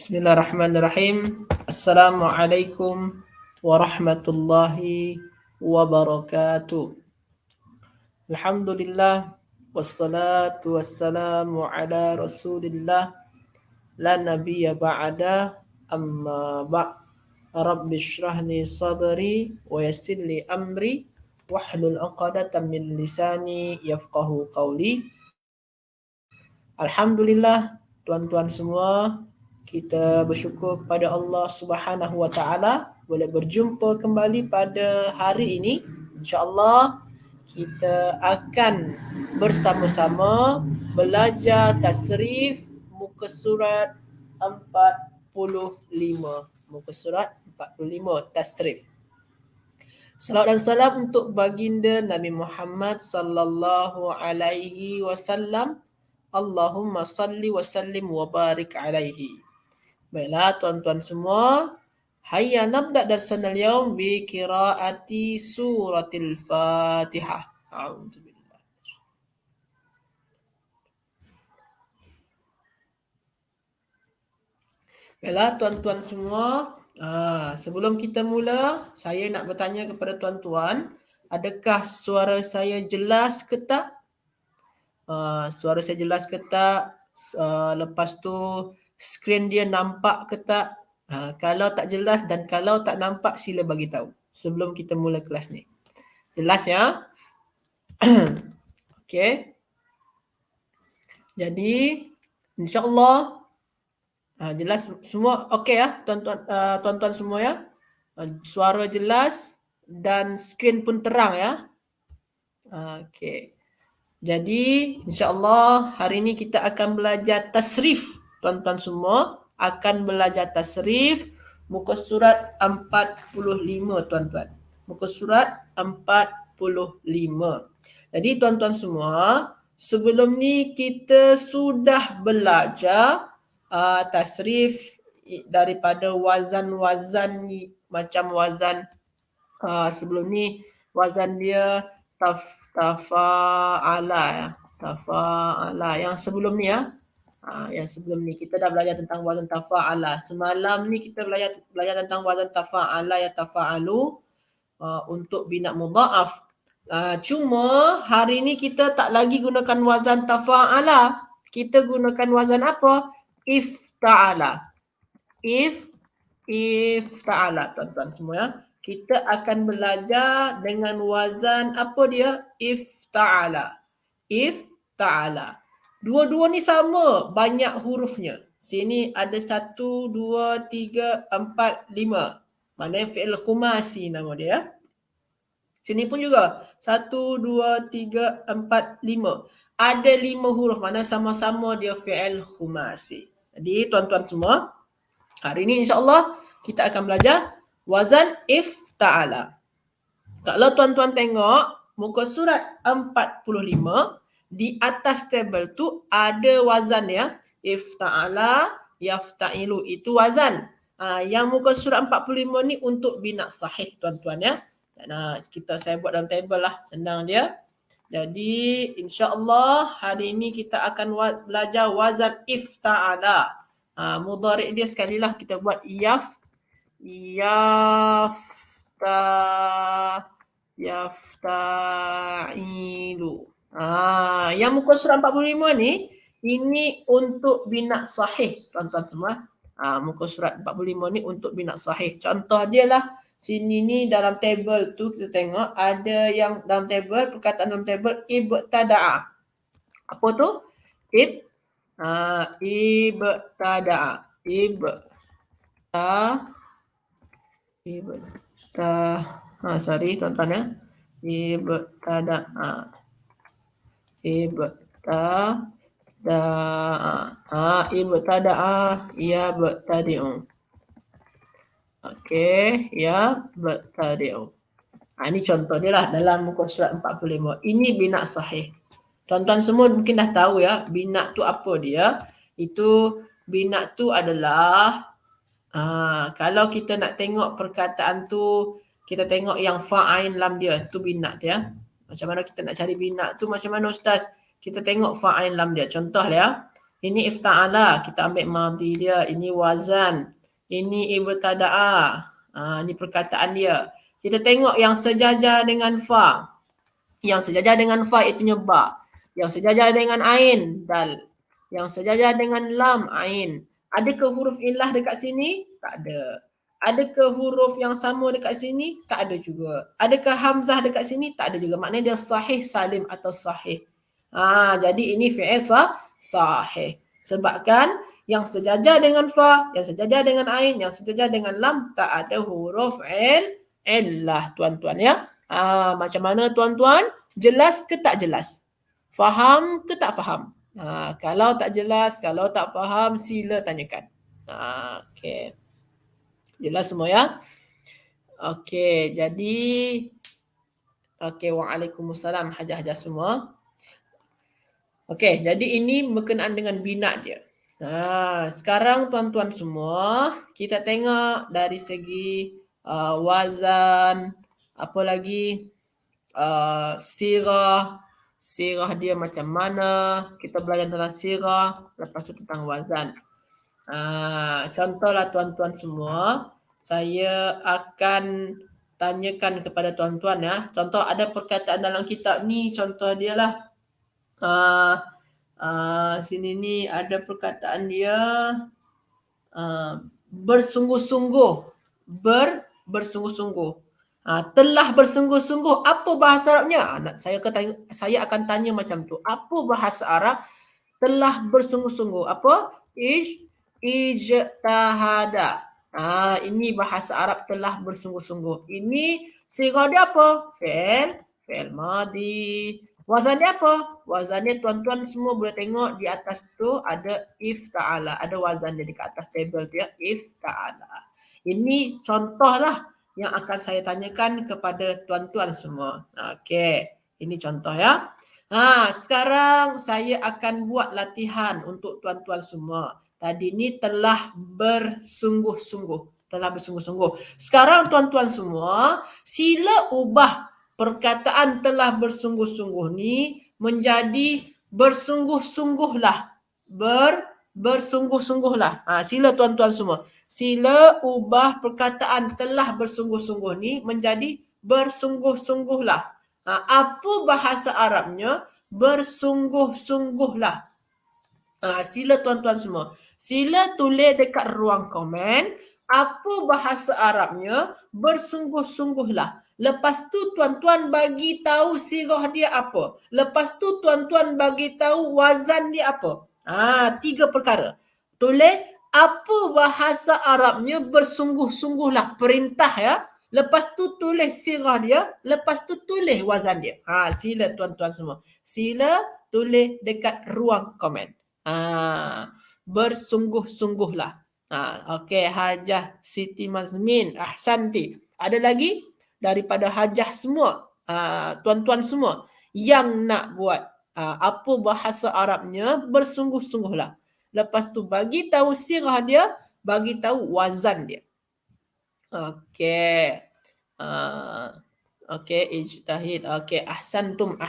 Bismillahirrahmanirrahim. Assalamualaikum warahmatullahi wabarakatuh. Alhamdulillah wassalatu wassalamu ala Rasulillah la nabiyya ba'da amma ba' Rabbi shrah li sadri wa yassir li amri wahlul 'uqdatam min lisani yafqahu qawli. Alhamdulillah, tuan-tuan semua, kita bersyukur kepada Allah Subhanahu Wa Taala boleh berjumpa kembali pada hari ini. InsyaAllah kita akan bersama-sama belajar tasrif muka surat 45. Muka surat 45 tasrif. Salawat dan salam untuk baginda Nabi Muhammad sallallahu alaihi wasallam. Allahumma salli wa sallim wa barik alaihi. Baiklah tuan-tuan semua, hayya nabda darsana al-yawm bi qiraati suratil Fatihah. A'udzubillah. Baiklah tuan-tuan semua, sebelum kita mula, saya nak bertanya kepada tuan-tuan, adakah suara saya jelas ke tak? Suara saya jelas ke tak? Lepas tu skrin dia nampak ke tak? Kalau tak jelas dan kalau tak nampak, sila bagi tahu sebelum kita mula kelas ni. Jelas ya? Okey. Jadi insya-Allah jelas semua okey ya tuan-tuan semua ya? Suara jelas dan skrin pun terang ya? Okey. Jadi insya-Allah hari ini kita akan belajar tasrif. Tuan-tuan semua akan belajar tasrif muka surat 45 tuan-tuan. Muka surat 45. Jadi tuan-tuan semua, sebelum ni kita sudah belajar tasrif daripada wazan-wazan macam wazan sebelum ni wazan dia tafa'ala ya. Tafa'ala yang sebelum ni ya. Yang sebelum ni kita dah belajar tentang wazan tafa'ala. Semalam ni kita belajar tentang wazan tafa'ala ya tafa'alu untuk bina mudha'af. Cuma hari ni kita tak lagi gunakan wazan tafa'ala. Kita gunakan wazan apa? Ifta'ala. Ifta'ala tuan-tuan semua ya. Kita akan belajar dengan wazan apa dia? Ifta'ala. Ifta'ala. Dua-dua ni sama banyak hurufnya. Sini ada 1, 2, 3, 4, 5. Maknanya fi'il khumasi nama dia. Sini pun juga 1, 2, 3, 4, 5. Ada 5 huruf. Maknanya sama-sama dia fi'il khumasi. Jadi tuan-tuan semua, hari ini insya-Allah kita akan belajar wazan ifta'ala. Kalau tuan-tuan tengok muka surat 45, di atas tabel tu ada wazan ya. Ifta'ala, yafta'ilu, itu wazan. Yang muka surat 45 ni untuk bina sahih tuan-tuan ya. Dan saya buat dalam tabel lah, senang dia. Jadi insya-Allah hari ini kita akan belajar wazan ifta'ala. Mudhari' dia sekali lah kita buat yafta'ilu. Yang muka surat 45 ni, ini untuk bina sahih tuan-tuan semua. Muka surat 45 ni untuk bina sahih. Contoh dia lah, sini ni dalam tabel tu kita tengok ada yang dalam tabel, perkataan dalam tabel ibtada'a. Apa tu? Ibtada'a. Sorry tuan-tuan ya. Ibtada'a. Ibtada'a yabtadi'u. Okey, yabtadi'u. Ini contoh dia lah dalam muka surat 45. Ini bina sahih. Tuan-tuan semua mungkin dah tahu ya, bina tu apa dia. Itu bina tu adalah kalau kita nak tengok perkataan tu, kita tengok yang fa'ain lam dia, tu bina tu ya. Macam mana kita nak cari bina tu, macam mana ustaz? Kita tengok fa'ain lam dia. Contoh ya, Ini ifta'ala, kita ambil madhi dia. Ini wazan. Ini ibtada'a. Ini perkataan dia. Kita tengok yang sejajar dengan fa. Yang sejajar dengan fa itunya ba. Yang sejajar dengan ain, dal. Yang sejajar dengan lam, ain. Adakah huruf illah dekat sini? Tak ada. Adakah huruf yang sama dekat sini? Tak ada juga. Adakah hamzah dekat sini? Tak ada juga. Maknanya dia sahih, salim atau sahih. Jadi ini fi'il sahih. Sebabkan yang sejajar dengan fa, yang sejajar dengan ain, yang sejajar dengan lam, tak ada huruf illah, tuan-tuan ya. Macam mana tuan-tuan? Jelas ke tak jelas? Faham ke tak faham? Kalau tak jelas, kalau tak faham, sila tanyakan. Okey. Jelas semua ya? Okey, jadi waalaikumsalam hajah-hajah semua. Okey, jadi ini berkenaan dengan bina dia. Sekarang tuan-tuan semua, kita tengok dari segi wazan, apa lagi, sirah dia macam mana. Kita belajar tentang sirah, lepas tu tentang wazan. Contohlah tuan-tuan semua, saya akan tanyakan kepada tuan-tuan ya. Contoh ada perkataan dalam kitab ni, contoh dia lah. Sini ni ada perkataan dia bersungguh-sungguh. Bersungguh-sungguh. Telah bersungguh-sungguh. Apa bahasa Arabnya? Saya akan tanya macam tu. Apa bahasa Arab telah bersungguh-sungguh? Apa? Ijtahada. Ini bahasa Arab telah bersungguh-sungguh. Ini sirah dia apa? Fi'il madhi. Wazan dia apa? Wazan dia tuan-tuan semua boleh tengok di atas tu ada ifta'ala. Ada wazan dia dekat atas table tu ya. Ifta'ala. Ini contohlah yang akan saya tanyakan kepada tuan-tuan semua. Okey. Ini contoh ya. Sekarang saya akan buat latihan untuk tuan-tuan semua. Tadi ni telah bersungguh-sungguh. Telah bersungguh-sungguh. Sekarang tuan-tuan semua, sila ubah perkataan telah bersungguh-sungguh ni menjadi bersungguh-sungguhlah. Bersungguh-sungguhlah. Sila tuan-tuan semua. Sila ubah perkataan telah bersungguh-sungguh ni menjadi bersungguh-sungguhlah. Apa bahasa Arabnya? Bersungguh-sungguhlah. Sila tuan-tuan semua. Sila tulis dekat ruang komen. Apa bahasa Arabnya? Bersungguh-sungguhlah. Lepas tu tuan-tuan bagi tahu sirah dia apa. Lepas tu tuan-tuan bagi tahu wazan dia apa. 3 perkara. Tulis apa bahasa Arabnya bersungguh-sungguhlah. Perintah ya. Lepas tu tulis sirah dia. Lepas tu tulis wazan dia. Sila tuan-tuan semua. Sila tulis dekat ruang komen. Bersungguh-sungguhlah. Okey, Hajah Siti Mazmin, ahsanti. Ada lagi daripada hajah semua, tuan-tuan semua yang nak buat apa bahasa Arabnya bersungguh-sungguhlah. Lepas tu bagi tahu sirah dia, bagi tahu wazan dia. Okey. Okey, ijtahid. Okey, ahsantum.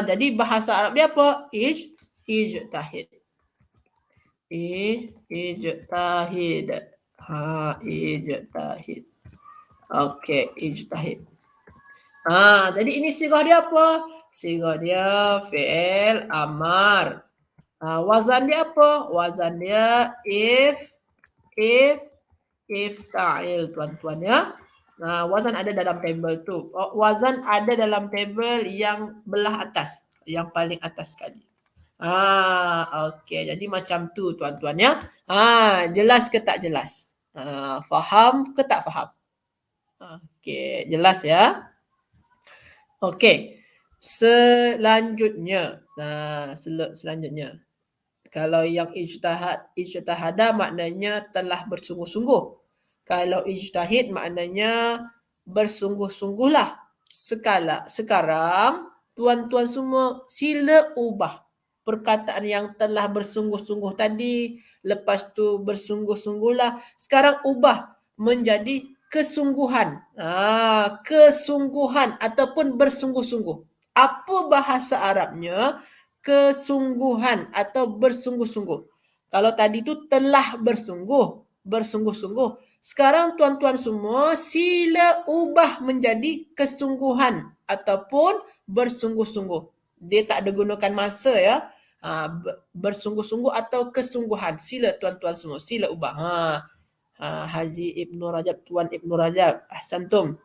Jadi bahasa Arab dia apa? Ijtahid. Ijtahid. Ijtahid. Okey, ijtahid. Jadi ini sirah dia apa? Sirah dia fi'il amar. Wazan dia apa? Wazan dia ifta'il, tuan-tuan ya. Wazan ada dalam tabel tu. Wazan ada dalam tabel yang belah atas, yang paling atas sekali. Okey, jadi macam tu tuan-tuan ya. Jelas ke tak jelas? Faham ke tak faham? Okey, jelas ya. Okey. Selanjutnya. Selanjutnya. Kalau yang ijtahada maknanya telah bersungguh-sungguh. Kalau ijtahid maknanya bersungguh-sungguhlah. Sekarang tuan-tuan semua sila ubah perkataan yang telah bersungguh-sungguh tadi, lepas tu bersungguh-sungguhlah, sekarang ubah menjadi kesungguhan. Kesungguhan ataupun bersungguh-sungguh. Apa bahasa Arabnya? kesungguhan atau bersungguh-sungguh. Kalau tadi itu telah bersungguh-sungguh. Sekarang tuan-tuan semua sila ubah menjadi kesungguhan ataupun bersungguh-sungguh. Dia tak ada gunakan masa ya. Bersungguh-sungguh atau kesungguhan. Sila tuan-tuan semua, sila ubah. Haji Ibnu Rajab, Tuan Ibnu Rajab, ahsantum.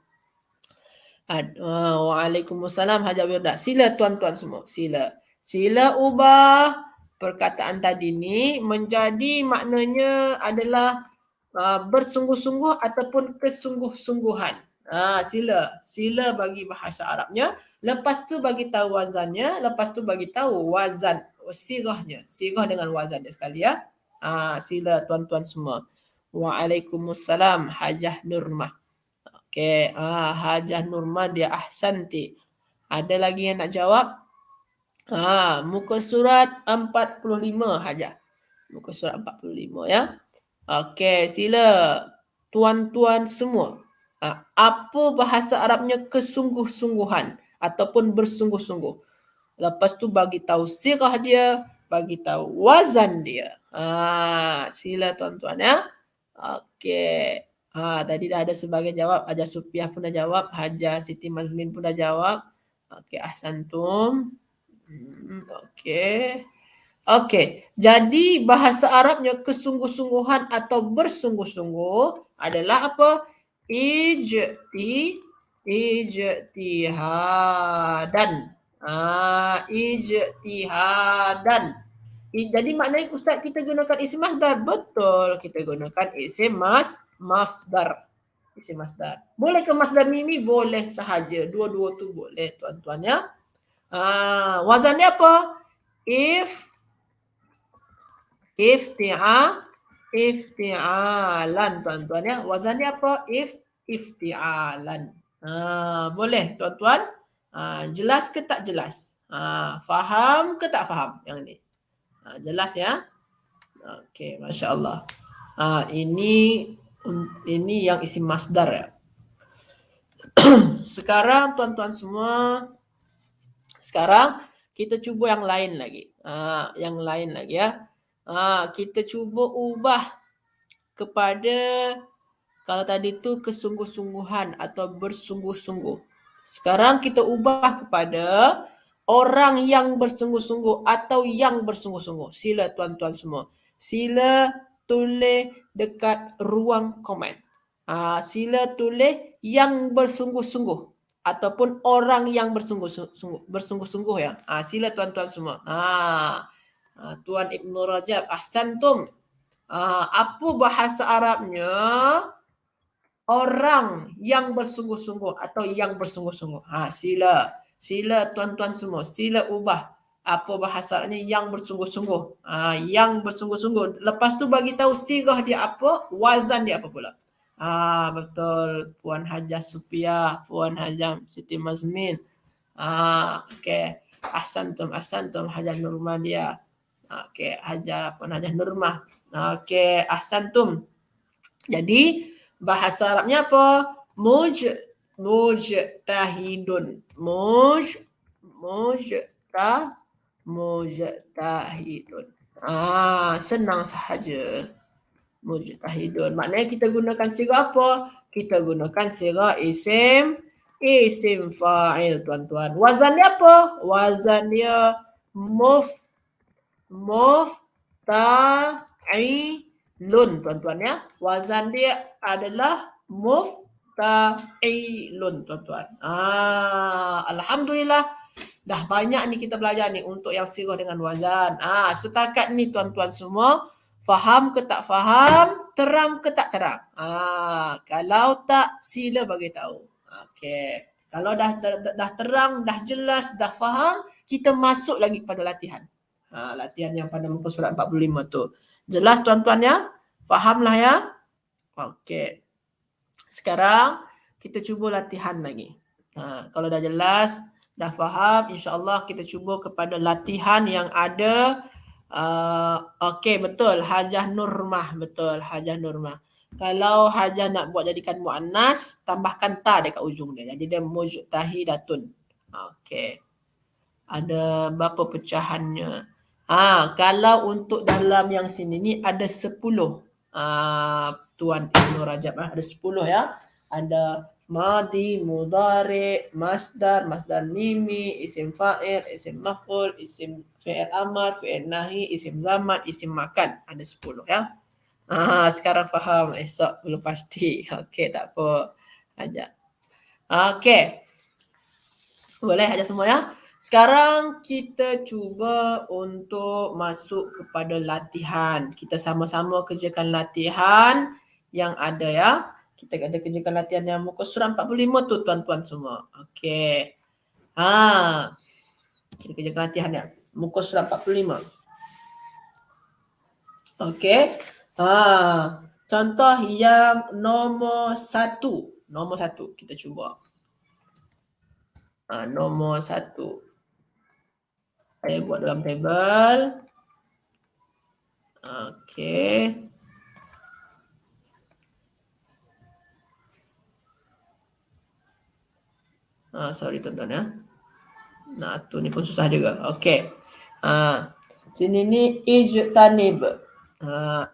Waalaikumsalam Haji Wirda. Sila tuan-tuan semua, sila. Sila ubah perkataan tadi ni menjadi maknanya adalah bersungguh-sungguh ataupun kesungguh-sungguhan. Sila bagi bahasa Arabnya, lepas tu bagi tahu wazannya, lepas tu bagi tahu wazan sirahnya, sirah dengan wazannya sekali ya. Sila tuan-tuan semua. Waalaikumsalam Hajah Nurmah. Okey, Hajah Nurmah dia ahsanti. Ada lagi yang nak jawab? Muka surat 45 Hajah. Muka surat 45 ya. Okey, sila tuan-tuan semua. Apa bahasa Arabnya kesungguh-sungguhan ataupun bersungguh-sungguh? Lepas tu bagi tahu sirah dia, bagi tahu wazan dia. Sila tuan-tuan ya. Okey. Tadi dah ada sebagian jawab. Haja Supiah pun dah jawab. Haja Siti Mazmin pun dah jawab. Okey, ahsantum. Okey. Okey, jadi bahasa Arabnya kesungguh-sungguhan atau bersungguh-sungguh adalah apa? Ijtihadan. Ijtihadan. Jadi maknanya Ustaz kita gunakan isim masdar. Betul, kita gunakan isim masdar. Isim masdar. Boleh ke masdar mimi? Boleh sahaja. Dua-dua tu boleh tuan-tuan ya. Wazannya apa? Ifti'alan tuan-tuan ya. Wazannya apa? Ifti'alan. Boleh tuan-tuan? Jelas ke tak jelas? Faham ke tak faham yang ni? Jelas ya? Okey, masya-Allah. Ini yang isim masdar ya. Sekarang tuan-tuan semua, sekarang kita cuba yang lain lagi. Yang lain lagi ya. Kita cuba ubah kepada, kalau tadi tu kesungguh-sungguhan atau bersungguh-sungguh. Sekarang kita ubah kepada orang yang bersungguh-sungguh atau yang bersungguh-sungguh. Sila tuan-tuan semua. Sila tulis dekat ruang komen. Sila tulis yang bersungguh-sungguh ataupun orang yang bersungguh-sungguh ya. Sila tuan-tuan semua. Tuan Ibnu Rajab, ahsantum. Apa bahasa Arabnya orang yang bersungguh-sungguh atau yang bersungguh-sungguh? Sila tuan-tuan semua, sila ubah apa bahasa Arabnya yang bersungguh-sungguh. Yang bersungguh-sungguh. Lepas tu bagi tahu sirah dia apa, wazan dia apa pula. Betul, Puan Hajah Supiah, Puan Hajah Siti Mazmin. Okey. Ahsantum Hajah Nurmah. Okey, Puan Hajah Nurmah. Okey, ahsantum. Jadi bahasa Arabnya apa? Mujtahidun. Mujtahidun. Senang sahaja. Mujtahidun. Maknanya kita gunakan sirah apa? Kita gunakan sirah isim fa'il tuan-tuan. Wazan dia apa? Wazan dia mufta'ilun tuan-tuan ya. Wazan dia adalah mufta'ilun tuan-tuan. Alhamdulillah dah banyak ni kita belajar ni untuk yang sirah dengan wazan. Setakat ni tuan-tuan semua, faham ke tak faham? Terang ke tak terang? Kalau tak, sila bagi tahu. Okey. Kalau dah terang, dah jelas, dah faham, kita masuk lagi pada latihan. Latihan yang pada muka surat 45 tu. Jelas tuan-tuan ya? Fahamlah ya? Okey. Sekarang kita cuba latihan lagi. Kalau dah jelas, dah faham, insya-Allah kita cuba kepada latihan yang ada. Okey, betul. Hajah Nurmah. Betul, Hajah Nurmah. Kalau Hajah nak buat jadikan muannas, tambahkan ta dekat ujung dia. Jadi dia mujtahidatun. Okey. Ada berapa pecahannya? Kalau untuk dalam yang sini ni ada 10. Tuan Ibn Rajab ada 10 ya. Ada madi, mudhari, masdar, masdar mimi, isim fa'il, isim maf'ul, isim fi'il amar, fi'il nahi, isim zaman, isim makan. Ada 10 ya. Sekarang faham, esok belum pasti. Okey, tak apa. Ajar. Okey. Boleh aja semua ya. Sekarang kita cuba untuk masuk kepada latihan. Kita sama-sama kerjakan latihan yang ada ya. Kita ada kerjakan latihan yang muka surat 45 tu tuan-tuan semua. Okey. Kita kerjakan latihan ya. Muka surat 45. Okey. Contoh yang nombor 1. Nombor 1 kita cuba. Nombor 1. Saya buat dalam table. Okey. Sorry tuan-tuan ya. Tu ni pun susah juga. Okey. Sini ni ijtanib.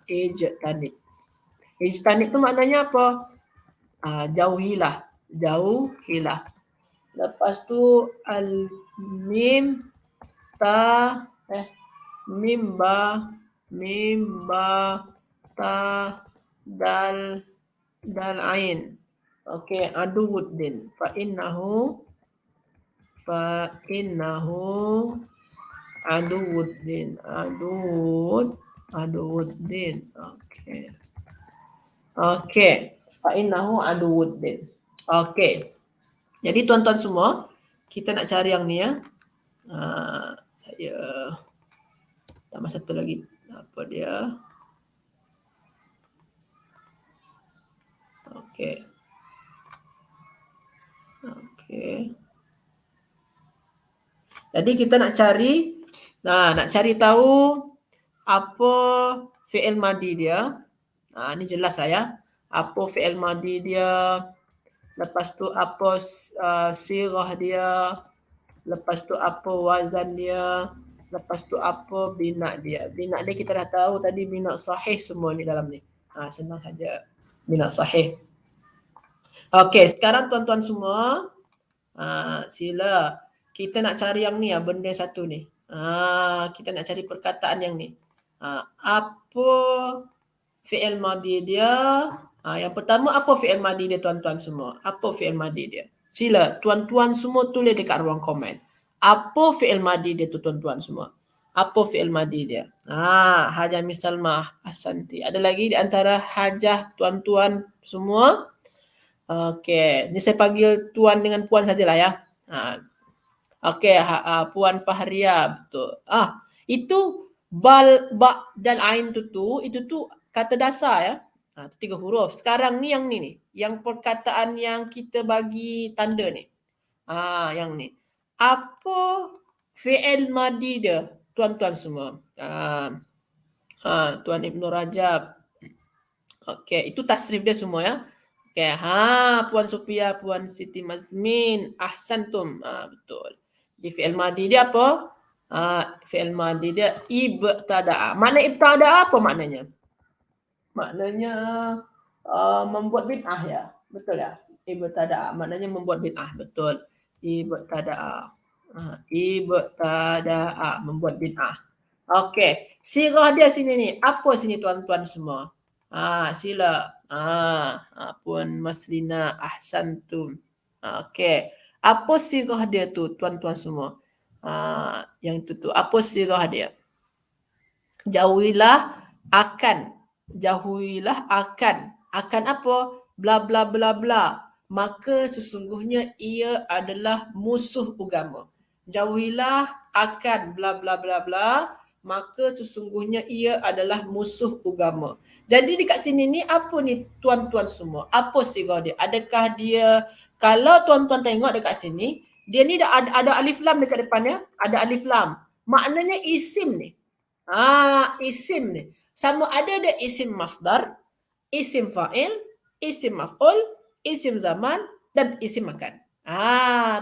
Ijtanib. Ijtanib tu maknanya apa? Jauhilah. Jauhilah. Lepas tu al-mim ta mimba ta dal ain. Okey, aduwuddin. Fa innahu aduwuddin. Aduwuddin. Okey. Fa innahu aduwuddin. Okey. Jadi tuan-tuan semua, kita nak cari yang ni ya. Saya tambah satu lagi. Apa dia? Okey. Jadi kita nak cari tahu apa fi'il madi dia. Ni jelas lah ya. Apa fi'il madi dia. Lepas tu apa sirah dia. Lepas tu apa wazan dia. Lepas tu apa bina dia. Bina dia kita dah tahu tadi, bina sahih semua ni dalam ni. Senang saja. Bina sahih. Okey, sekarang tuan-tuan semua, sila. Kita nak cari yang ni, benda satu ni. Kita nak cari perkataan yang ni. Apa fi'il madi dia? Yang pertama, apa fi'il madi dia tuan-tuan semua? Apa fi'il madi dia? Sila tuan-tuan semua tulis dekat ruang komen. Apa fi'il madi dia tu tuan-tuan semua? Apa fi'il madi dia? Hajah Misalmah Asanti. Ada lagi di antara hajah tuan-tuan semua? Okey, ni saya panggil tuan dengan puan sajalah ya. Okey, Puan Fahria, betul. Itu bal, ba dan ain tu itu tu kata dasar ya. 3 huruf. Sekarang ni yang ni ni, yang perkataan yang kita bagi tanda ni. Yang ni. Apa fi'il madi dia tuan-tuan semua? Tuan Ibn Rajab. Okey, itu tasrif dia semua ya. Okey, Puan Sophia, Puan Siti Mazmin, ahsantum. Betul. Di fi'il madi dia apa? Fi'il madi dia ibtada'a. Makna ibtada'a apa maknanya? Maknanya membuat bid'ah ya. Betul ya? Ibtada'a maknanya membuat bid'ah. Betul. Ibtada'a. Ibtada'a, membuat bid'ah. Okey, sirah dia sini ni. Apa sini tuan-tuan semua? Sila. Puan Maslina, ahsantum. Okey. Apa sirah dia tu tuan-tuan semua? Yang itu tu. Apa sirah dia? Jauhilah akan. Jauhilah akan. Akan apa? Bla bla bla bla. Maka sesungguhnya ia adalah musuh agama. Jauhilah akan bla bla bla bla. Maka sesungguhnya ia adalah musuh agama. Jadi dekat sini ni apa ni tuan-tuan semua? Apa sirah dia? Adakah dia, kalau tuan-tuan tengok dekat sini, dia ni ada alif lam dekat depannya, ada alif lam. Maknanya isim ni. Isim ni. Sama ada dia isim masdar, isim fa'il, isim maf'ul, isim zaman dan isim makan.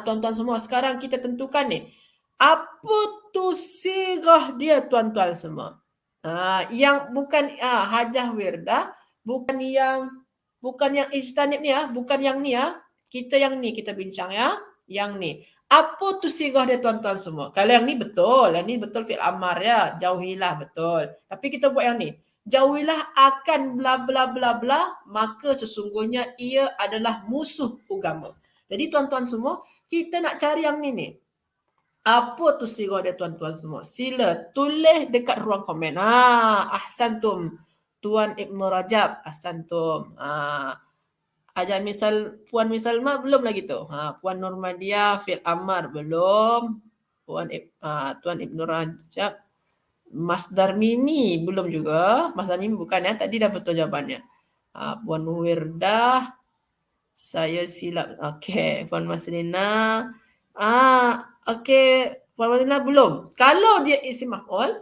Tuan-tuan semua, sekarang kita tentukan ni. Apa tu sirah dia tuan-tuan semua? Yang bukan hajah wirdah, bukan yang ijtanib ni bukan yang ni Kita yang ni kita bincang Yang ni. Apa tu sirah dia tuan-tuan semua? Kalau yang ni betul fi'il amar jauhilah betul. Tapi kita buat yang ni. Jauhilah akan bla bla bla bla, maka sesungguhnya ia adalah musuh agama. Jadi tuan-tuan semua, kita nak cari yang ni. Apa tu sirah dia tuan-tuan semua? Sila tulis dekat ruang komen. Ahsantum. Tuan Ibn Rajab, ahsantum. Ajar misal Puan Misalma belum lagi tu. Puan Nurmadiah fi'il amar belum. Tuan Ibn Rajab. Mas Darmini belum juga. Mas Darmini bukan tadi dah betul jawabannya. Puan Wirdah. Saya silap. Okey, Puan Maslina. Okey, Puan Maslina belum. Kalau dia isim maf'ul,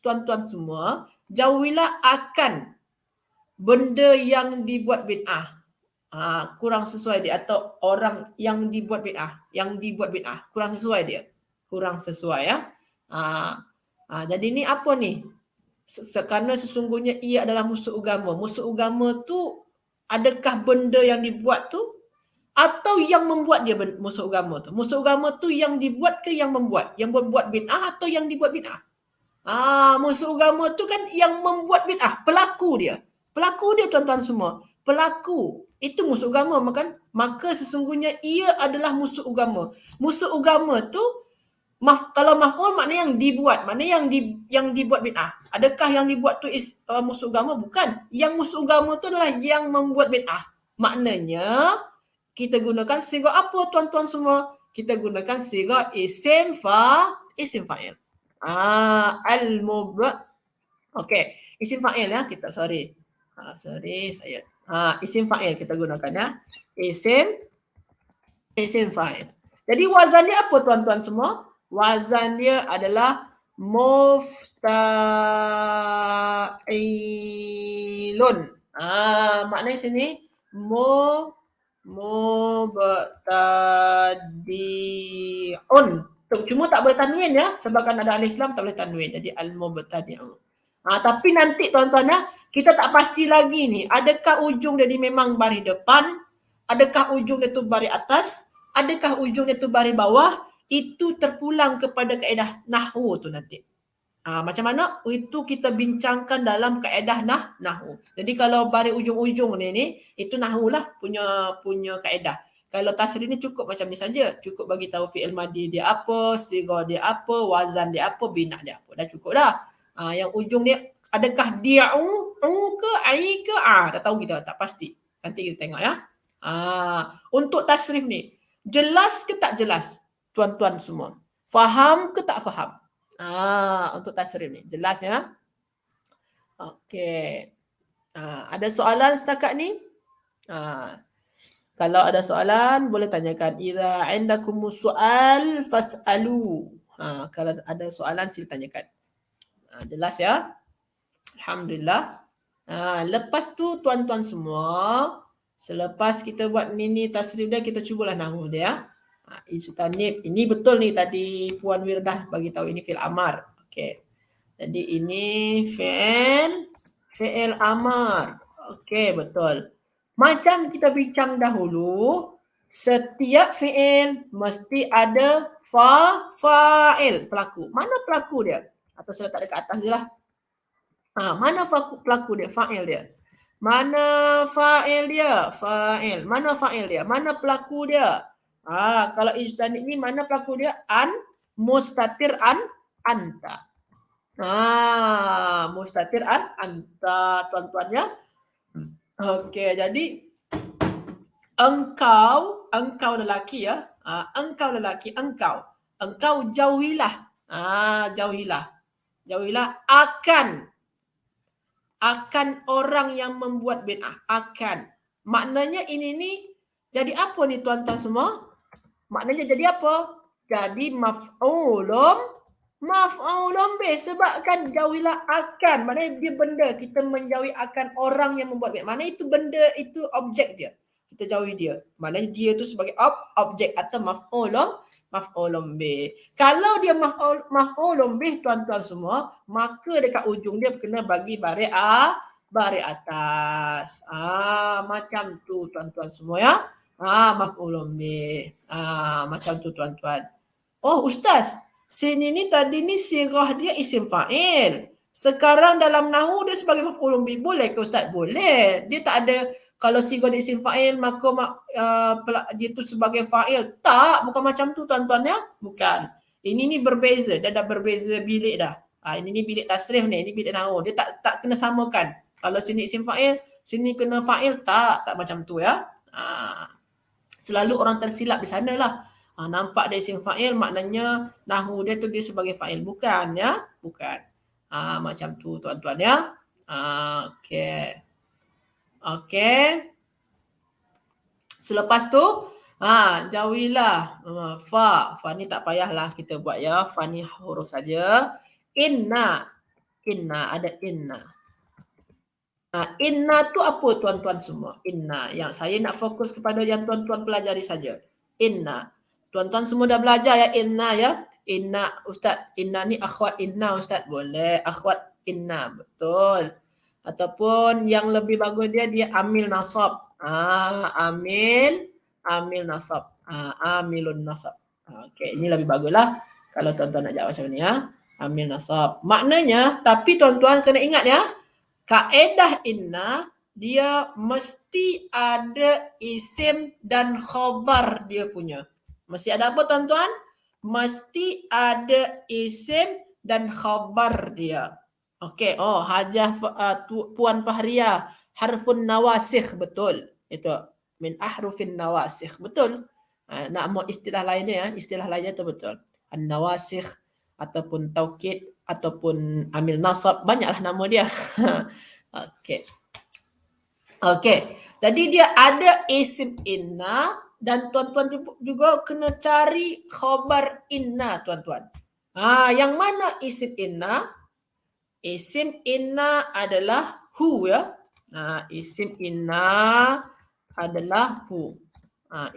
tuan-tuan semua, jauhilah akan benda yang dibuat bid'ah. Kurang sesuai dia, atau orang yang dibuat bid'ah, kurang sesuai dia. Kurang sesuai jadi ni apa ni? Kerana sesungguhnya ia adalah musuh agama. Musuh agama tu adakah benda yang dibuat tu atau yang membuat dia musuh agama tu? Musuh agama tu yang dibuat ke yang membuat? Yang membuat bid'ah atau yang dibuat bid'ah? Musuh agama tu kan yang membuat bid'ah, pelaku dia tuan-tuan semua. Pelaku itu musuh agama maka sesungguhnya ia adalah musuh agama. Musuh agama tu kalau maf'ul maknanya yang dibuat, maknanya yang dibuat bid'ah. Adakah yang dibuat tu musuh agama? Bukan. Yang musuh agama tu adalah yang membuat bid'ah. Maknanya kita gunakan sirah apa tuan-tuan semua? Kita gunakan sirah isim fa'il. Okey, isim fa'il kita sorry saya. Isim fa'il kita gunakan Isim fa'il. Jadi wazan dia apa tuan-tuan semua? Wazan dia adalah mufta'ilun. Maknanya sini mubtadi'un. Cuma tak boleh tanwin sebab kan ada alif lam tak boleh tanwin. Jadi al-mubtadi'un. Tapi nanti tuan-tuan kita tak pasti lagi ni. Adakah ujung dia ni memang baris depan? Adakah ujung dia tu baris atas? Adakah ujung dia tu baris bawah? Itu terpulang kepada kaedah nahwu tu nanti. Macam mana? Itu kita bincangkan dalam kaedah nahwu. Jadi kalau baris ujung-ujung ni itu nahwu lah punya kaedah. Kalau tasrif ni cukup macam ni saja. Cukup bagi tahu fi'il madi dia apa, sirah dia apa, wazan dia apa, bina dia apa. Dah cukup dah. Yang ujung dia adakah dia'u ke ai ke tak tahu kita, tak pasti. Nanti kita tengok Untuk tasrif ni jelas ke tak jelas tuan-tuan semua? Faham ke tak faham? Untuk tasrif ni jelas Okey. Ada soalan setakat ni? Kalau ada soalan boleh tanyakan. Idza indakumus soal fas'alu. Kalau ada soalan sila tanyakan. Jelas Alhamdulillah. Lepas tu tuan-tuan semua, selepas kita buat ni tasrif dia, kita cubalah nahwu dia Istanib. Ini betul ni tadi Puan Wirdah bagi tahu ini fi'il amar. Okey. Jadi ini fi'il amar. Okey, betul. Macam kita bincang dahulu, setiap fi'il mesti ada fa'il, pelaku. Mana pelaku dia? Atau saya letak dekat atas je lah. Mana pelaku dia? Fa'il dia. Mana fa'il dia? Fa'il. Mana fa'il dia? Mana pelaku dia? Kalau ijtanib ni mana pelaku dia? Mustatir anta. Mustatir anta tuan-tuan Okey, jadi engkau lelaki engkau lelaki, engkau jauhilah. Jauhilah akan orang yang membuat bid'ah. Akan. Maknanya ini ni jadi apa ni tuan-tuan semua? Maknanya jadi apa? Jadi maf'ulun bih, sebab kan jauhilah akan. Maknanya dia benda, kita menjauhi akan orang yang membuat bid'ah. Maknanya itu benda, itu objek dia. Kita kita jauhi dia. Maknanya dia tu sebagai objek atau maf'ulun bih. Kalau dia maf'ulun bih tuan-tuan semua, maka dekat ujung dia kena bagi baris atas. Macam tu tuan-tuan semua ya. Maf'ulun bih. Macam tu tuan-tuan. Oh ustaz, sini ni tadi ni sirah dia isim fa'il. Sekarang dalam nahu dia sebagai maf'ulun bih. Boleh ke ustaz? Boleh. Dia tak ada, kalau sirah dia isim fa'il maka dia tu sebagai fa'il. Tak, bukan macam tu tuan-tuan ya. Bukan. Ini ni berbeza. Dia dah berbeza bilik dah. Ini ni bilik tasrif ni, ini bilik nahu. Dia tak kena samakan. Kalau sini isim fa'il, sini kena fa'il. Tak macam tu ya. Selalu orang tersilap di sana lah. Nampak dia isim fa'il maknanya nahu dia tu dia sebagai fa'il. Bukan ya. Bukan. Macam tu tuan-tuan ya. Okey. Selepas tu jauhilah fa. Fa ni tak payahlah kita buat ya. Fa ni huruf saja. Inna ada inna. Inna tu apa tuan-tuan semua? Inna. Yang saya nak fokus kepada yang tuan-tuan pelajari saja. Inna. Tuan-tuan semua dah belajar ya inna ya. Inna ustaz. Inna ni akhwat inna ustaz. Boleh. Akhwat inna. Betul. Ataupun yang lebih bagus dia amil nasab. Amil nasab. Amilun nasab. Okey, ini lebih baguslah kalau tuan-tuan nak jawab macam ni ya. Amil nasab. Maknanya, tapi tuan-tuan kena ingat ya, kaedah inna dia mesti ada isim dan khabar dia punya. Mesti ada apa tuan-tuan? Mesti ada isim dan khabar dia. Okey, Hajah Puan Fahria, harfun nawasikh, betul. Itu min ahrufin nawasikh, betul. Nak mau istilah lainnya ya, istilah lainnya itu betul. An-nawasikh ataupun taukid ataupun amil nasab, banyaklah nama dia. Okey. Jadi dia ada isim inna dan tuan-tuan juga kena cari khabar inna tuan-tuan. Yang mana isim inna? Isim inna adalah hu ya. Isim inna adalah hu.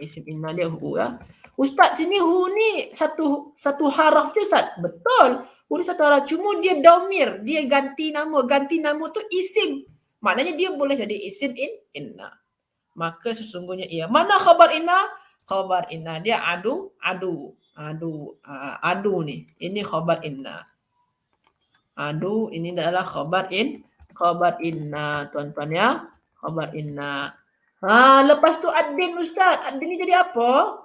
Isim inna dia hu ya. Ustaz, sini hu ni satu haraf je Ustaz. Betul. Hu ni satu haraf. Cuma dia domir. Dia ganti nama. Ganti nama tu isim. Maknanya dia boleh jadi isim inna. Maka sesungguhnya ia. Mana khabar inna? Khabar inna dia adu ni. Ini khabar inna. Adu ini adalah khabar inna tuan-tuan ya. Khabar inna. Lepas tu adin ustaz. Adin ni jadi apa?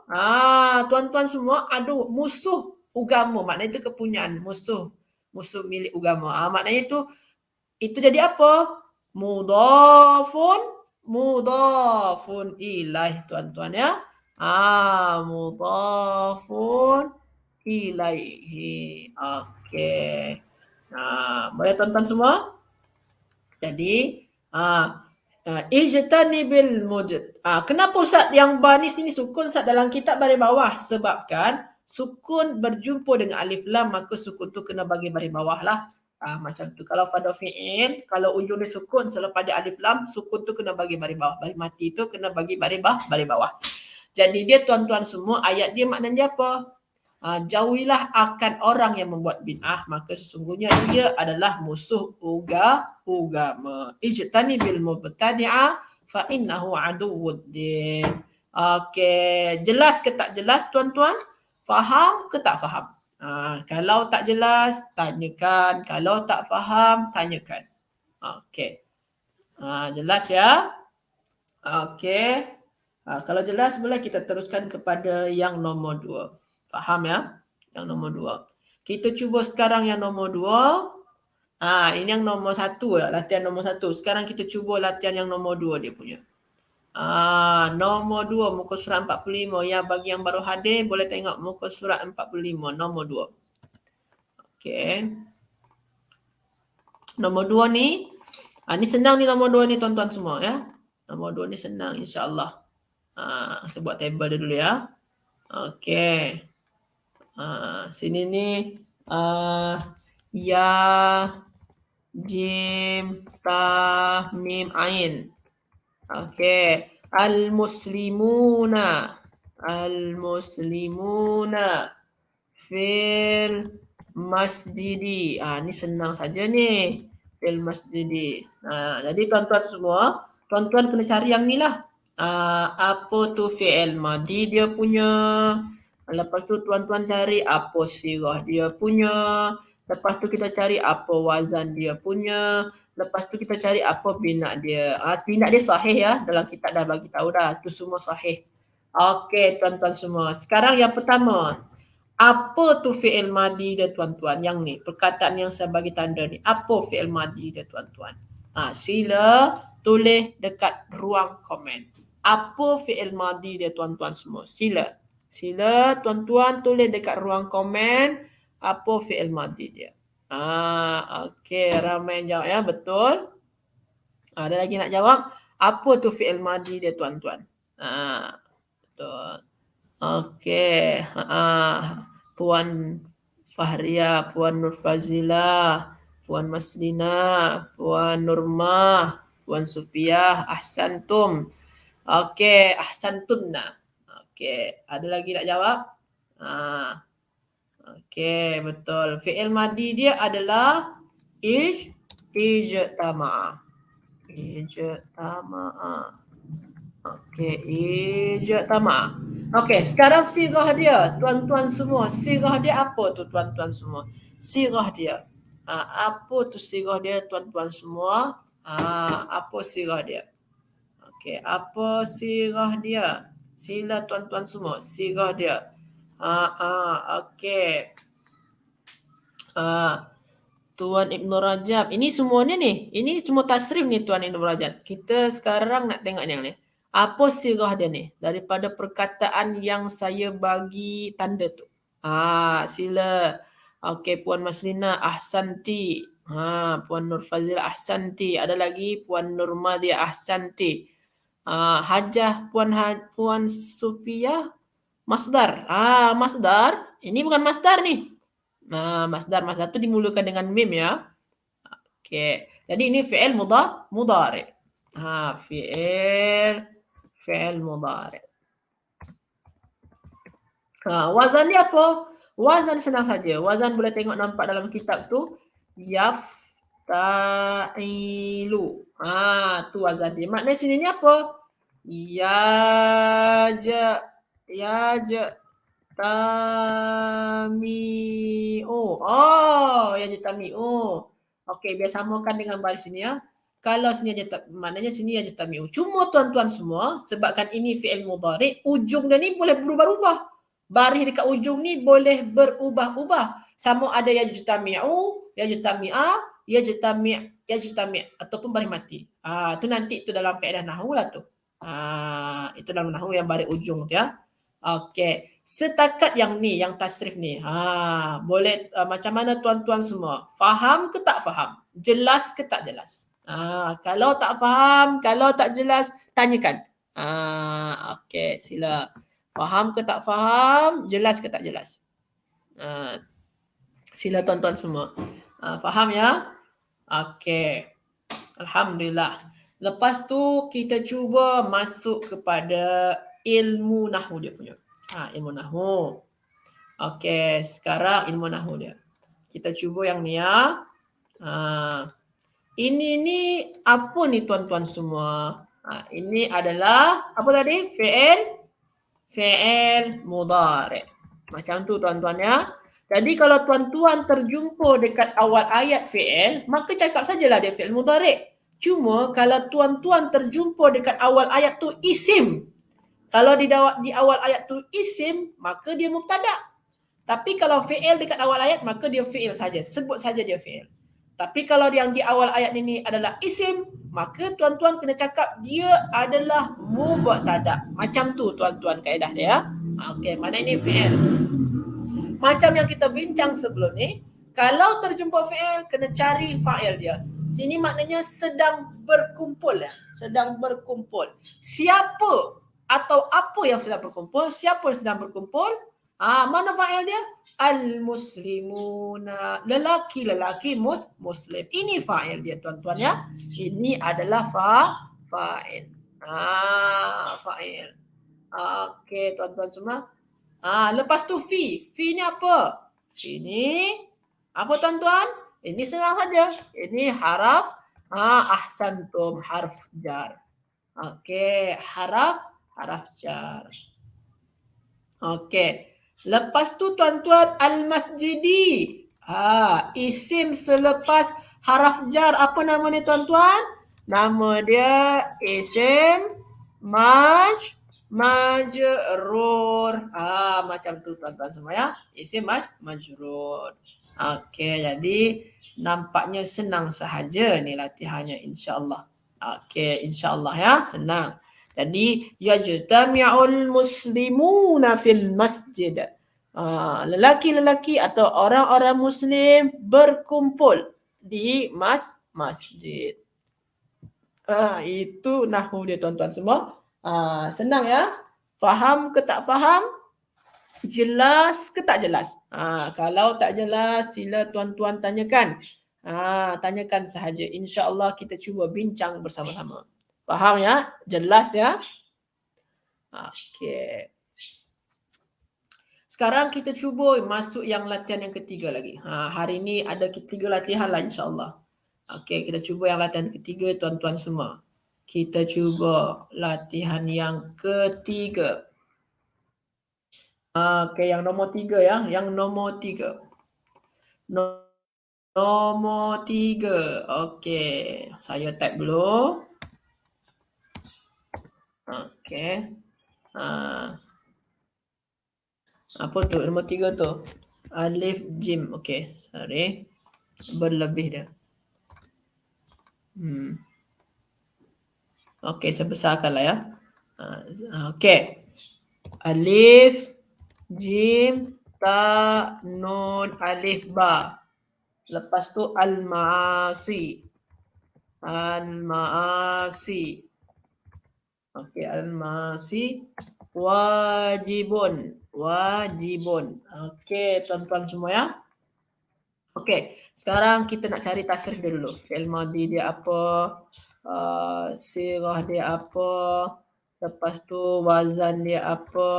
Tuan-tuan semua, adu musuh agama. Maknanya itu kepunyaan musuh milik agama. Maknanya itu jadi apa? Mudhafun ilaih tuan-tuan ya. Mudhafun ilaihi. Okey. Boleh tuan-tuan semua? Jadi ijtanibil mujad. Kenapa Ustaz yang ba ni sini sukun Ustaz dalam kitab baris bawah? Sebabkan sukun berjumpa dengan alif lam, maka sukun tu kena bagi baris bawah lah. Macam tu. Kalau pada fi'il, kalau ujung dia sukun selepas dia alif lam, sukun tu kena bagi baris bawah. Baris mati tu kena bagi baris bawah. Jadi dia tuan-tuan semua, ayat dia maknanya apa? Jauhilah akan orang yang membuat bid'ah, maka sesungguhnya ia adalah musuh agama. Ijtanibil mubtadi'a fa innahu aduwwuddin. Okey, jelas ke tak jelas tuan-tuan? Faham ke tak faham? Kalau tak jelas, tanyakan. Kalau tak faham, tanyakan. Okey. Jelas ya? Okey. Kalau jelas, boleh kita teruskan kepada yang nombor 2. Faham ya? Yang nombor 2. Kita cuba sekarang yang nombor 2. Ini yang nombor 1 ya, latihan nombor 1. Sekarang kita cuba latihan yang nombor 2 dia punya. Nombor 2 muka surat 45. Ya, bagi yang baru hadir boleh tengok muka surat 45 nombor 2. Okey. Nombor 2 ni ni senang ni nombor 2 ni tuan-tuan semua ya. Nombor 2 ni senang insya-Allah. Saya buat table dia dulu ya. Okey. Sini ni ya, jim, ta, mim, ain. Okey. Al-muslimuna. Al-muslimuna fil masjidi. Ni senang saja ni. Fil masjidi. Jadi tuan-tuan semua, tuan-tuan kena cari yang ni lah. Apa tu fi'il madi dia punya. Lepas tu tuan-tuan cari apa sirah dia punya. Lepas tu kita cari apa wazan dia punya. Lepas tu kita cari apa bina dia. Bina dia sahih ya. Dalam kitab dah bagi tahu dah. Itu semua sahih. Okey tuan-tuan semua. Sekarang yang pertama. Apa tu fi'il madi dia tuan-tuan? Yang ni. Perkataan yang saya bagi tanda ni. Apa fi'il madi dia tuan-tuan? Sila tulis dekat ruang komen. Apa fi'il madi dia tuan-tuan semua? Sila tuan-tuan tulis dekat ruang komen. Apa fi'il madi dia? Okey, ramai yang jawab ya, betul. Ada lagi nak jawab? Apa tu fi'il madi dia tuan-tuan? Betul. Okey. Puan Fahria, Puan Nurfazila, Puan Maslina, Puan Nurmah, Puan Supiah, ahsantum. Okey, ahsantunna. Okey, ada lagi nak jawab? Okey, betul. Fi'il madi dia adalah ijtama'a. Okey, ijtama'a. Okey, sekarang sirah dia, tuan-tuan semua. Sirah dia apa tu tuan-tuan semua? Sirah dia. Apa tu sirah dia tuan-tuan semua? Apa sirah dia? Okey, apa sirah dia? Sila tuan-tuan semua, sirah dia. Okey. Tuan Ibn Rajab. Ini semuanya ni. Ini semua tasrif ni Tuan Ibn Rajab. Kita sekarang nak tengok yang ni. Apa sirah dia ni? Daripada perkataan yang saya bagi tanda tu. Sila. Okey, Puan Maslina, ahsanti. Puan Nurfazil, ahsanti. Ada lagi Puan Nurmadia, ahsanti. Hajah, Puan Supiah, masdar. Masdar. Ini bukan masdar ni. Masdar tu dimulakan dengan mim ya. Okey. Jadi ini fi'il mudhari. Fi'il mudhari. Wazan dia apa? Wazan senang saja. Wazan boleh tengok nampak dalam kitab tu. Yafta'ilu. Tu wazan dia. Maknanya sini ni apa? Yajtami'u. Yajtami'u. Okey, biar samakan dengan baris sini ya. Kalau sini maknanya sini yajtami'u. Cuma tuan-tuan semua, sebabkan ini fi'il mudhari, ujung dia ni boleh berubah-ubah. Baris dekat ujung ni boleh berubah-ubah. Sama ada yajtami'u, yajtami' ataupun baris mati. Tu nanti tu dalam kaedah nahwu lah tu. Itu dalam nahwu yang baris ujung tu ya. Okey, setakat yang ni, yang tasrif ni. Boleh macam mana tuan-tuan semua? Faham ke tak faham? Jelas ke tak jelas? Kalau tak faham, kalau tak jelas, tanyakan. Okey, sila. Faham ke tak faham? Jelas ke tak jelas? Sila tuan-tuan semua. Faham ya? Okey. Alhamdulillah. Lepas tu kita cuba masuk kepada ilmu nahwu dia punya. Ilmu nahwu. Okey, sekarang ilmu nahwu dia. Kita cuba yang ni ya. Ini ni apa ni tuan-tuan semua? Ini adalah apa tadi? Fi'il mudhari. Macam tu tuan-tuan ya. Jadi kalau tuan-tuan terjumpa dekat awal ayat fi'il, maka cakap sajalah dia fi'il mudhari. Cuma kalau tuan-tuan terjumpa dekat awal ayat tu isim. Kalau di awal ayat tu isim, maka dia mubtada. Tapi kalau fi'il dekat awal ayat, maka dia fi'il saja. Sebut saja dia fi'il. Tapi kalau yang di awal ayat ini adalah isim, maka tuan-tuan kena cakap dia adalah mubtada. Macam tu tuan-tuan kaedah dia. Okey, mana ini fi'il. Macam yang kita bincang sebelum ni, kalau terjumpa fi'il, kena cari fa'il dia. Sini maknanya sedang berkumpul ya. Sedang berkumpul. Siapa atau apa yang sedang berkumpul? Siapa yang sedang berkumpul? Mana fa'il dia? Al-muslimuna. Lelaki-lelaki muslim. Ini fa'il dia tuan-tuan ya. Ini adalah fa'il. Fa'il. Okey, tuan-tuan semua. Lepas tu fi. Fi ni apa? Fi ni apa tuan-tuan? Ini senang saja. Ini haraf ahsantum, harf jar. Okey, haraf jar. Okey. Lepas tu tuan-tuan al-masjidi. Isim selepas haraf jar apa nama ni tuan-tuan? Nama dia isim majrur. Macam tu tuan-tuan semua ya. Isim majrur. Okey, jadi nampaknya senang sahaja ni latihannya insya-Allah. Okey, insya-Allah ya, senang. Jadi yajtami'ul muslimuna fil masjid. Lelaki-lelaki atau orang-orang muslim berkumpul di masjid. Itu nahwu dia tuan-tuan semua. Senang ya. Faham ke tak faham? Jelas ke tak jelas? Kalau tak jelas, sila tuan-tuan tanyakan. Tanyakan sahaja. InsyaAllah kita cuba bincang bersama-sama. Faham ya? Jelas ya? Okey. Sekarang kita cuba masuk yang latihan yang ketiga lagi. Hari ini ada 3 latihan lah insyaAllah. Okey, kita cuba yang latihan ketiga tuan-tuan semua. Kita cuba latihan yang ketiga. Okey, yang nombor 3 ya. Yang nombor 3. Nombor 3. Okey, saya type dulu. Okey. Apa tu? Nombor 3 tu. Alif jim. Okey, sorry. Berlebih dia. Okey, saya besarkanlah ya. Okey. Alif, jim, ta, nun, alif, ba. Lepas tu al-ma'asi. Al-ma'asi. Okey, al-ma'asi. Wajibun. Wajibun. Okey, tuan-tuan semua ya. Okey, sekarang kita nak cari tasrif dia dulu. Fi'il madhi dia apa? Sirah dia apa? Lepas tu wazan dia apa?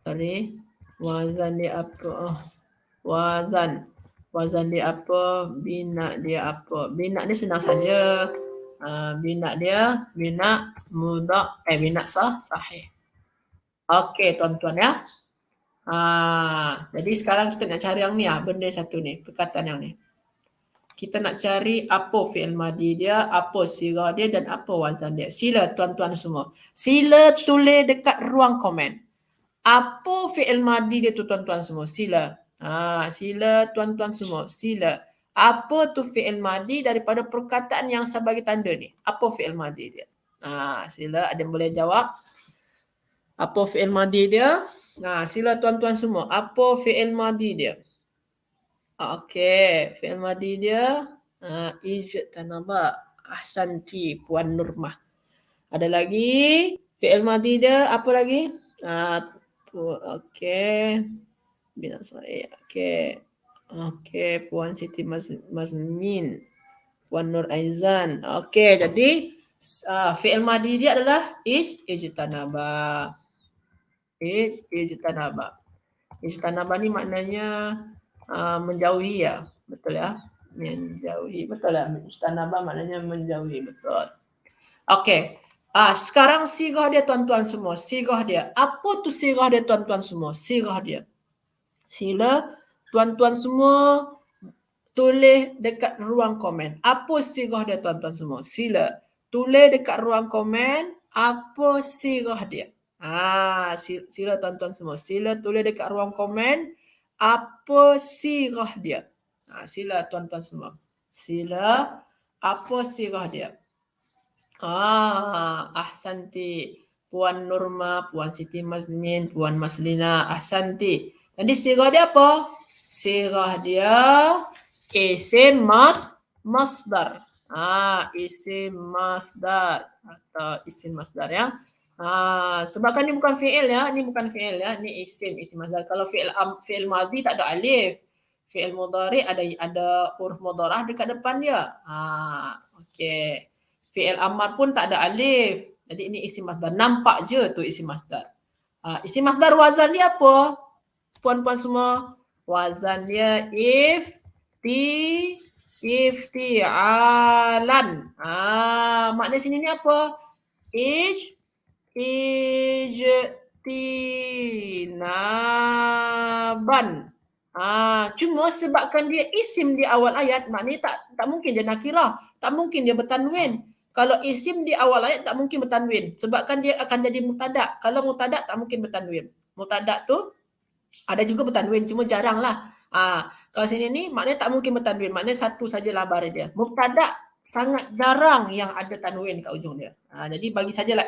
Sorry. Wazan dia apa? Wazan dia apa? Bina dia apa? Bina ni senang saja. Bina dia bina mudhaf bina sahih. Okey tuan-tuan ya. Jadi sekarang kita nak cari yang ni benda satu ni, perkataan yang ni. Kita nak cari apa fi'il madhi dia, apa sirah dia dan apa wazan dia. Sila tuan-tuan semua. Sila tulis dekat ruang komen. Apa fi'il madhi dia tu tuan-tuan semua? Sila. Sila tuan-tuan semua. Sila. Apa tu fi'il madhi daripada perkataan yang saya bagi tanda ni? Apa fi'il madhi dia? Sila ada yang boleh jawab. Apa fi'il madhi dia? Sila tuan-tuan semua. Apa fi'il madhi dia? Okey, fi'il madhi dia ijtanaba. Ahsanti Puan Nurmah. Ada lagi fi'il madhi dia apa lagi? Okey. Bina sahih. Okey. Okey, Puan Siti Mazmin. Puan Nur Aizan. Okey, jadi fi'il madhi dia adalah ijtanaba. Ijtanaba. Ijtanaba ni maknanya menjauhi ya. Betul ya? Menjauhi. Betul ya? Ijtanaba maknanya menjauhi. Betul. Okey. Sekarang sirah dia tuan-tuan semua. Sirah dia. Apa tu sirah dia tuan-tuan semua? Sirah dia. Sila tuan-tuan semua tulis dekat ruang komen. Apa sirah dia tuan-tuan semua? Sila tulis dekat ruang komen apa sirah dia. Sila tuan-tuan semua. Sila tulis dekat ruang komen apa sirah dia. Sila tuan-tuan semua. Sila apa sirah dia. Ahsanti. Puan Nurma, Puan Siti Mazmin, Puan Maslina, ahsanti. Jadi sirah dia apa? Sirah dia isim masdar. Isim masdar atau isim masdar ya. Sebab kan ni bukan fi'il ya, ni bukan fi'il ya, ni isim masdar. Kalau fi'il madhi tak ada alif. Fi'il mudhari ada huruf mudharah dekat depan dia. Okey. Fi'il amar pun tak ada alif. Jadi ini isim masdar. Nampak je tu isim masdar. Isim masdar wazan dia apa? Puan-puan semua. Wazan dia ifti'alan. Makna sini ni apa? Ijtinaban. Cuma sebabkan dia isim di awal ayat, maknanya tak mungkin dia nakirah. Tak mungkin dia bertanwin. Kalau isim di awal ayat tak mungkin bertanwin. Sebabkan dia akan jadi mubtada'. Kalau mubtada' tak mungkin bertanwin. Mubtada' tu ada juga bertanwin, cuma jarang lah. Kalau sini ni maknanya tak mungkin bertanwin. Maknanya satu sajalah baris dia. Mubtada' sangat jarang yang ada tanwin kat ujung dia. Jadi bagi sajalah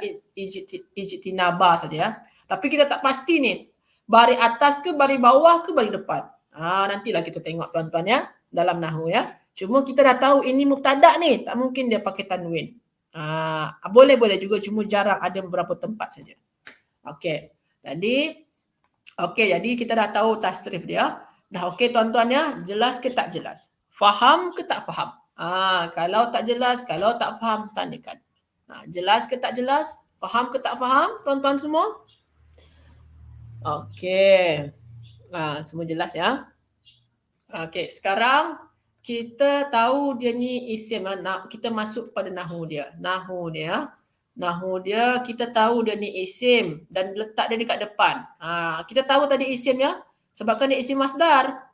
ijtinaba saja ya. Tapi kita tak pasti ni. Baris atas ke, baris bawah ke, baris depan. Nantilah kita tengok tuan-tuan ya. Dalam nahwu ya. Cuma kita dah tahu ini mubtada' ni. Tak mungkin dia pakai tanwin. Boleh-boleh juga, cuma jarang, ada beberapa tempat saja. Okey. Jadi kita dah tahu tasrif dia. Dah okey tuan-tuan ya, jelas ke tak jelas? Faham ke tak faham? Kalau tak jelas, kalau tak faham, tanyakan. Jelas ke tak jelas? Faham ke tak faham tuan-tuan semua? Okey. Semua jelas ya? Okey, sekarang kita tahu dia ni isim. Kita masuk pada nahwu dia. Nahwu dia kita tahu dia ni isim dan letak dia dekat depan. Kita tahu tadi isim ya. Sebabkan dia isim masdar.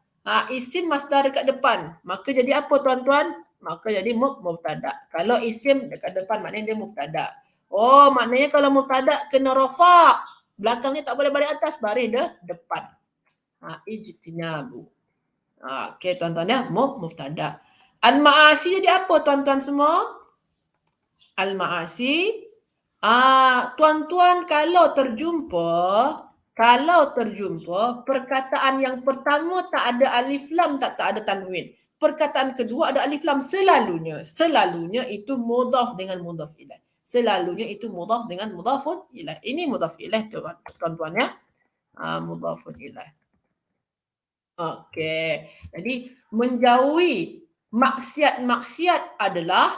Isim masdar dekat depan. Maka jadi apa tuan-tuan? Maka jadi mubtada'. Kalau isim dekat depan maknanya dia mubtada'. Maknanya kalau mubtada' kena rafa'. Belakangnya tak boleh baris atas, baris dia depan. Ijtinabu. Okey tuan-tuan ya, mubtada'. Al-ma'asi jadi apa tuan-tuan semua? Al-ma'asi. Tuan-tuan kalau terjumpa perkataan yang pertama tak ada alif lam, tak ada tanwin. Perkataan kedua ada alif lam, selalunya itu mudhaf dengan mudhaf ilaih. Ini mudhaf ilaih tuan-tuan ya. Mudhafun ilaih. Okey. Jadi menjauhi maksiat adalah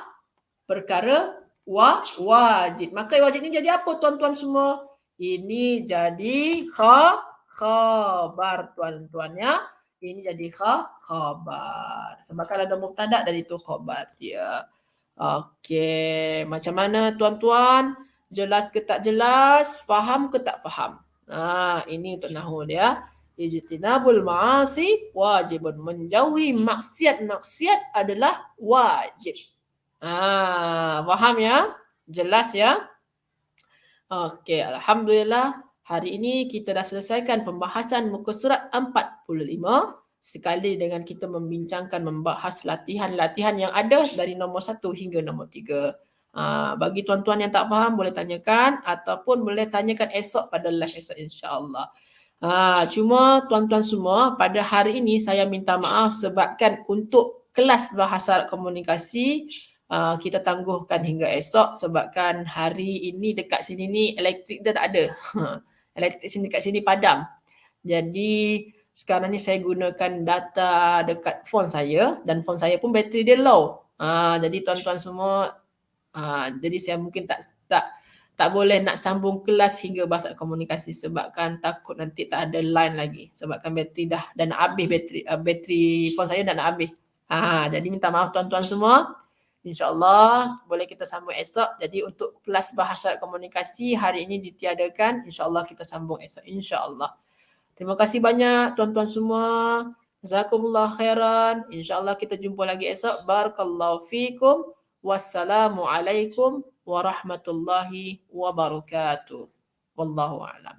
perkara wajib. Maka wajib ni jadi apa tuan-tuan semua? Ini jadi khabar tuan-tuan ya. Ini jadi khabar. Sebab kalau ada mubtada' dari itu khabar dia. Okey, macam mana tuan-tuan? Jelas ke tak jelas? Faham ke tak faham? Ini untuk nahwu dia. Ijtinabul ma'asi wajibun. Menjauhi maksiat adalah wajib. Faham ya? Jelas ya? Okey, alhamdulillah. Hari ini kita dah selesaikan pembahasan muka surat 45 sekali dengan kita membahas latihan-latihan yang ada dari nombor 1 hingga nombor 3. Bagi tuan-tuan yang tak faham boleh tanyakan ataupun boleh tanyakan esok pada live esok insya-Allah. Cuma tuan-tuan semua, pada hari ini saya minta maaf sebabkan untuk kelas bahasa komunikasi kita tangguhkan hingga esok sebabkan hari ini dekat sini ni elektrik dia tak ada. Elektrik sini dekat sini padam. Jadi sekarang ni saya gunakan data dekat phone saya dan phone saya pun bateri dia low. Jadi tuan-tuan semua, jadi saya mungkin tak boleh nak sambung kelas hingga bahasa komunikasi sebabkan takut nanti tak ada line lagi sebabkan bateri dah nak habis, bateri phone saya dah nak habis. Jadi minta maaf tuan-tuan semua. InsyaAllah boleh kita sambung esok. Jadi untuk kelas bahasa komunikasi hari ini ditiadakan. InsyaAllah kita sambung esok. InsyaAllah. Terima kasih banyak tuan-tuan semua. Jazakumullah khairan. InsyaAllah kita jumpa lagi esok. Barakallahu fikum. Wassalamualaikum warahmatullahi wabarakatuh. Wallahu a'lam.